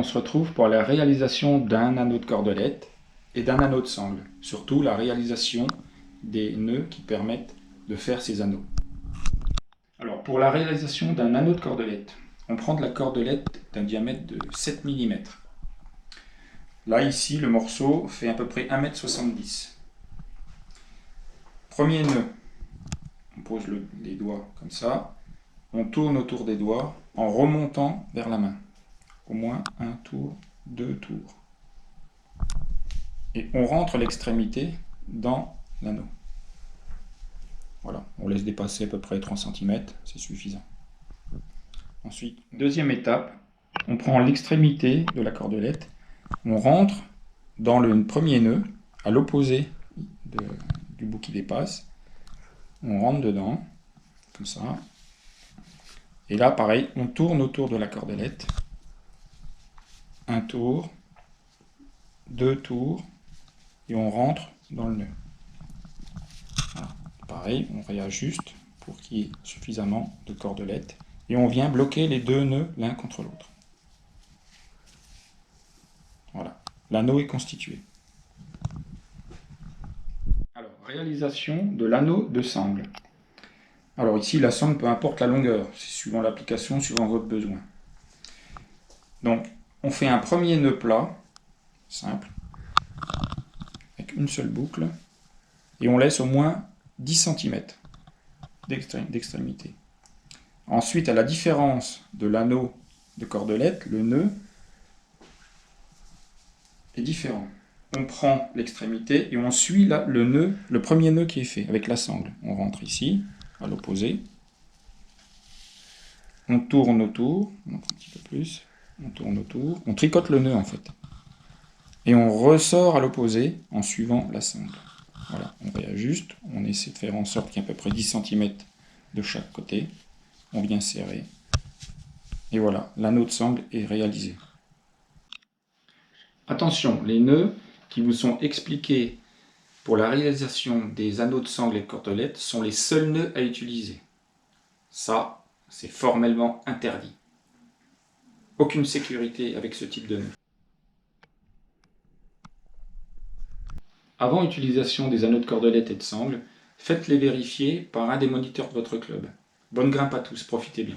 se retrouve pour la réalisation d'un anneau de cordelette et d'un anneau de sangle. Surtout la réalisation des nœuds qui permettent de faire ces anneaux. Alors pour la réalisation d'un anneau de cordelette, on prend de la cordelette d'un diamètre de 7 mm. Là ici le morceau fait à peu près 1,70 m. Premier nœud, on pose les doigts comme ça, on tourne autour des doigts en remontant vers la main. Au moins un tour, deux tours. Et on rentre l'extrémité dans l'anneau. Voilà, on laisse dépasser à peu près 3 cm, c'est suffisant. Ensuite, deuxième étape, on prend l'extrémité de la cordelette, on rentre dans le premier nœud, à l'opposé du bout qui dépasse, on rentre dedans, comme ça, et là pareil, on tourne autour de la cordelette, un tour, deux tours, et on rentre dans le nœud. Voilà. Pareil, on réajuste pour qu'il y ait suffisamment de cordelettes, et on vient bloquer les deux nœuds l'un contre l'autre. Voilà, l'anneau est constitué. Alors, réalisation de l'anneau de sangle. Alors ici, la sangle, peu importe la longueur, c'est suivant l'application, suivant votre besoin. Donc, on fait un premier nœud plat, simple, avec une seule boucle, et on laisse au moins 10 cm d'extrémité. Ensuite, à la différence de l'anneau de cordelette, le nœud est différent. On prend l'extrémité et on suit là, le premier nœud qui est fait avec la sangle. On rentre ici, à l'opposé. On tourne autour, un petit peu plus, on tourne autour, on tricote le nœud en fait. Et on ressort à l'opposé en suivant la sangle. Voilà, on réajuste, on essaie de faire en sorte qu'il y ait à peu près 10 cm de chaque côté. On vient serrer. Et voilà, l'anneau de sangle est réalisé. Attention, les nœuds qui vous sont expliqués pour la réalisation des anneaux de sangle et de cordelette sont les seuls nœuds à utiliser. Ça, c'est formellement interdit. Aucune sécurité avec ce type de nœud. Avant utilisation des anneaux de cordelette et de sangle, faites-les vérifier par un des moniteurs de votre club. Bonne grimpe à tous, profitez bien.